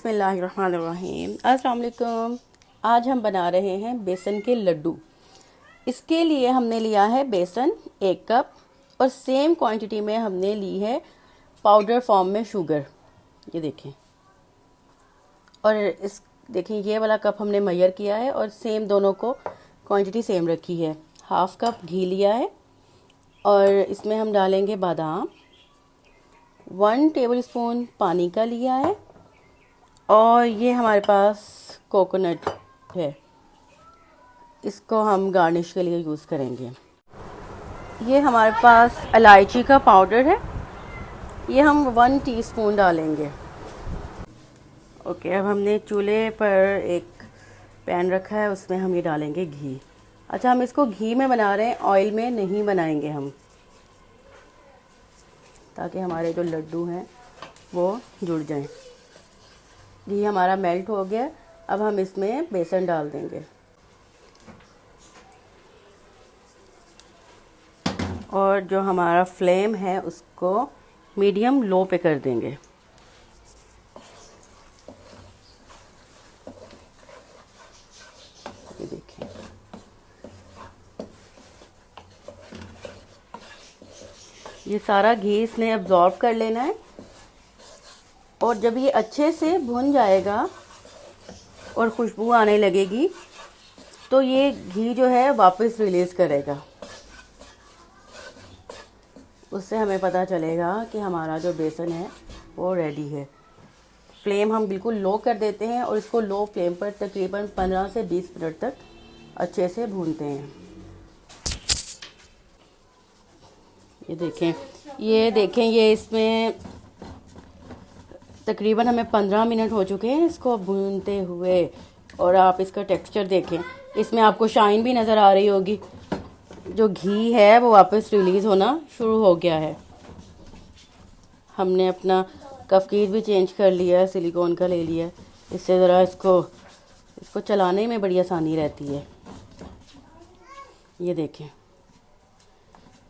बिस्मिल्लाहिर्रहमानिर्रहीम। अस्सलाम वालेकुम। आज हम बना रहे हैं बेसन के लड्डू। इसके लिए हमने लिया है बेसन 1 कप और सेम क्वांटिटी में हमने ली है पाउडर फॉर्म में शुगर। ये देखें, और इस देखें ये वाला कप हमने मेजर किया है और सेम दोनों को क्वांटिटी सेम रखी है। 1/2 कप घी लिया है और इसमें हम डालेंगे बादाम। 1 टेबलस्पून पानी का लिया है और ये हमारे पास कोकोनट है, इसको हम गार्निश के लिए यूज़ करेंगे। ये हमारे पास इलायची का पाउडर है, ये हम 1 टीस्पून डालेंगे। ओके, अब हमने चूल्हे पर एक पैन रखा है, उसमें हम ये डालेंगे घी। अच्छा, हम इसको घी में बना रहे हैं, ऑयल में नहीं बनाएंगे हम, ताकि हमारे जो लड्डू हैं वो जुड़ जाएं। घी हमारा मेल्ट हो गया, अब हम इसमें बेसन डाल देंगे और जो हमारा फ्लेम है उसको मीडियम लो पे कर देंगे। ये देखिए, ये सारा घी इसने अब्जॉर्ब कर लेना है और जब ये अच्छे से भुन जाएगा और खुशबू आने लगेगी तो ये घी जो है वापस रिलीज़ करेगा। उससे हमें पता चलेगा कि हमारा जो बेसन है वो रेडी है। फ्लेम हम बिल्कुल लो कर देते हैं और इसको लो फ्लेम पर तकरीबन 15 से 20 मिनट तक अच्छे से भूनते हैं। ये देखें, ये इसमें तकरीबन हमें 15 मिनट हो चुके हैं इसको भूनते हुए, और आप इसका टेक्सचर देखें, इसमें आपको शाइन भी नज़र आ रही होगी। जो घी है वो वापस रिलीज़ होना शुरू हो गया है। हमने अपना कफकीर भी चेंज कर लिया है, सिलिकॉन का ले लिया है, इससे ज़रा इसको चलाने में बड़ी आसानी रहती है। ये देखें,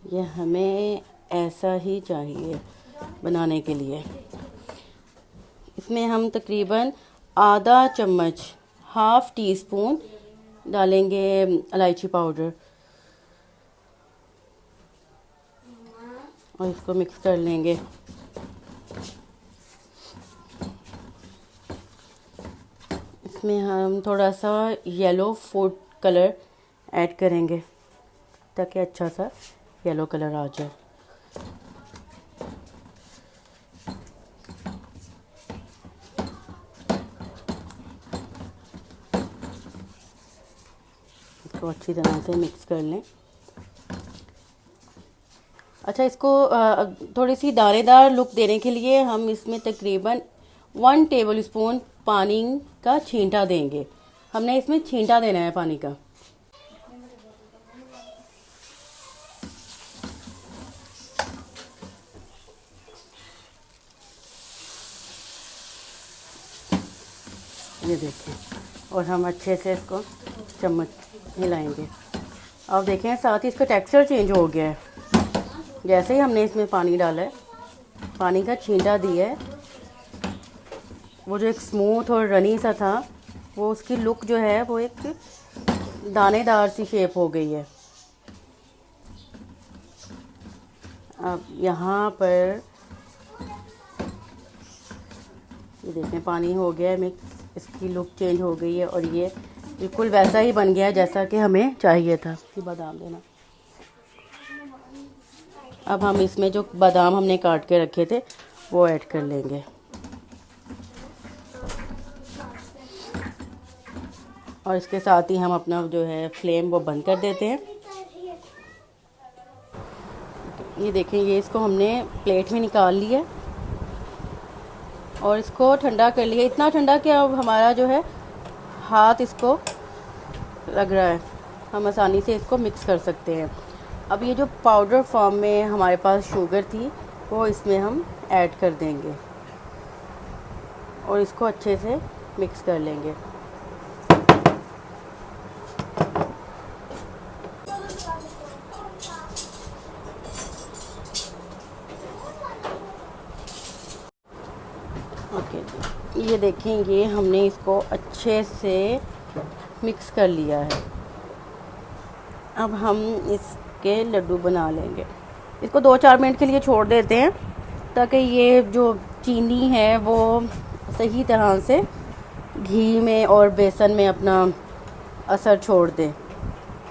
ये हमें ऐसा ही चाहिए बनाने के लिए। इसमें हम तकरीबन आधा चम्मच, 1/2 टीस्पून डालेंगे इलायची पाउडर और इसको मिक्स कर लेंगे। इसमें हम थोड़ा सा येलो फूड कलर ऐड करेंगे ताकि अच्छा सा येलो कलर आ जाए। इसको अच्छी तरह से मिक्स कर लें। अच्छा, इसको थोड़ी सी दानेदार लुक देने के लिए हम इसमें तकरीबन 1 टेबलस्पून पानी का छींटा देंगे। हमने इसमें छींटा देना है पानी का। ये देखें, और हम अच्छे से इसको चम्मच हिलाएंगे। अब देखें, साथ ही इसका टेक्सचर चेंज हो गया है। जैसे ही हमने इसमें पानी डाला है, पानी का छींटा दिया है, वो जो एक स्मूथ और रनी सा था, वो उसकी लुक जो है वो एक दानेदार सी शेप हो गई है। अब यहाँ पर ये देखें, पानी हो गया है मिक्स, इसकी लुक चेंज हो गई है और ये बिल्कुल वैसा ही बन गया है जैसा कि हमें चाहिए था। बादाम देना। अब हम इसमें जो बादाम हमने काट के रखे थे वो ऐड कर लेंगे और इसके साथ ही हम अपना जो है फ्लेम वो बंद कर देते हैं। ये देखें, ये इसको हमने प्लेट में निकाल लिया और इसको ठंडा कर लिया, इतना ठंडा कि अब हमारा जो है हाथ इसको लग रहा है, हम आसानी से इसको मिक्स कर सकते हैं। अब ये जो पाउडर फॉर्म में हमारे पास शुगर थी वो इसमें हम ऐड कर देंगे और इसको अच्छे से मिक्स कर लेंगे। ओके, ये देखें, ये हमने इसको अच्छे से मिक्स कर लिया है। अब हम इसके लड्डू बना लेंगे। इसको 2-4 मिनट के लिए छोड़ देते हैं ताकि ये जो चीनी है वो सही तरह से घी में और बेसन में अपना असर छोड़ दे।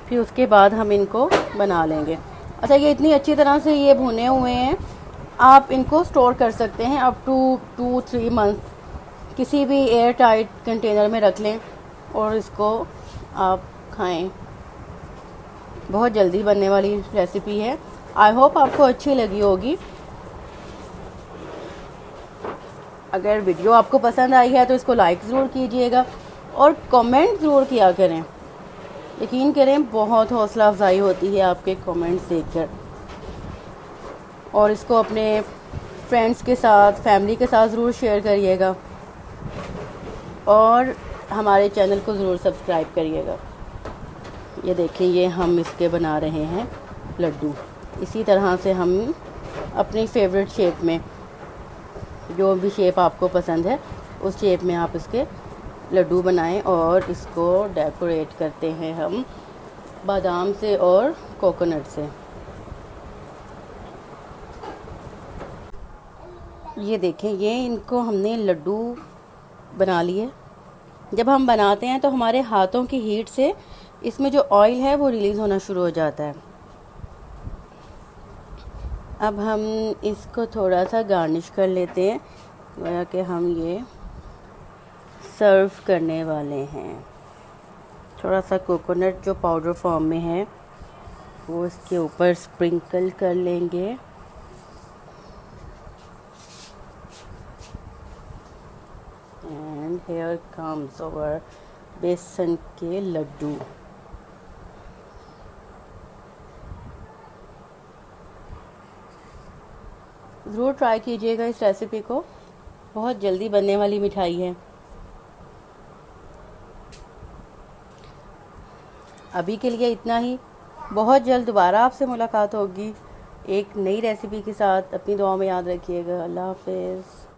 फिर उसके बाद हम इनको बना लेंगे। अच्छा, ये इतनी अच्छी तरह से ये भुने हुए हैं, आप इनको स्टोर कर सकते हैं अप टू 2-3 मंथ। किसी भी एयर टाइट कंटेनर में रख लें और इसको आप खाएं। बहुत जल्दी बनने वाली रेसिपी है। आई होप आपको अच्छी लगी होगी। अगर वीडियो आपको पसंद आई है तो इसको लाइक ज़रूर कीजिएगा और कमेंट ज़रूर किया करें। यकीन करें, बहुत हौसला अफजाई होती है आपके कमेंट्स देखकर। और इसको अपने फ्रेंड्स के साथ, फैमिली के साथ ज़रूर शेयर करिएगा और हमारे चैनल को ज़रूर सब्सक्राइब करिएगा। ये देखें, ये हम इसके बना रहे हैं लड्डू। इसी तरह से हम अपनी फेवरेट शेप में, जो भी शेप आपको पसंद है उस शेप में आप इसके लड्डू बनाएं और इसको डेकोरेट करते हैं हम बादाम से और कोकोनट से। ये देखें, ये इनको हमने लड्डू बना लिए। जब हम बनाते हैं तो हमारे हाथों की हीट से इसमें जो ऑयल है वो रिलीज़ होना शुरू हो जाता है। अब हम इसको थोड़ा सा गार्निश कर लेते हैं, गोया कि हम ये सर्व करने वाले हैं। थोड़ा सा कोकोनट जो पाउडर फॉर्म में है वो इसके ऊपर स्प्रिंकल कर लेंगे। एंड हेयर कम्स आवर बेसन के लड्डू। ज़रूर ट्राई कीजिएगा इस रेसिपी को, बहुत जल्दी बनने वाली मिठाई है। अभी के लिए इतना ही। बहुत जल्द दोबारा आपसे मुलाकात होगी एक नई रेसिपी के साथ। अपनी दुआ में याद रखिएगा। अल्लाह हाफ़िज़।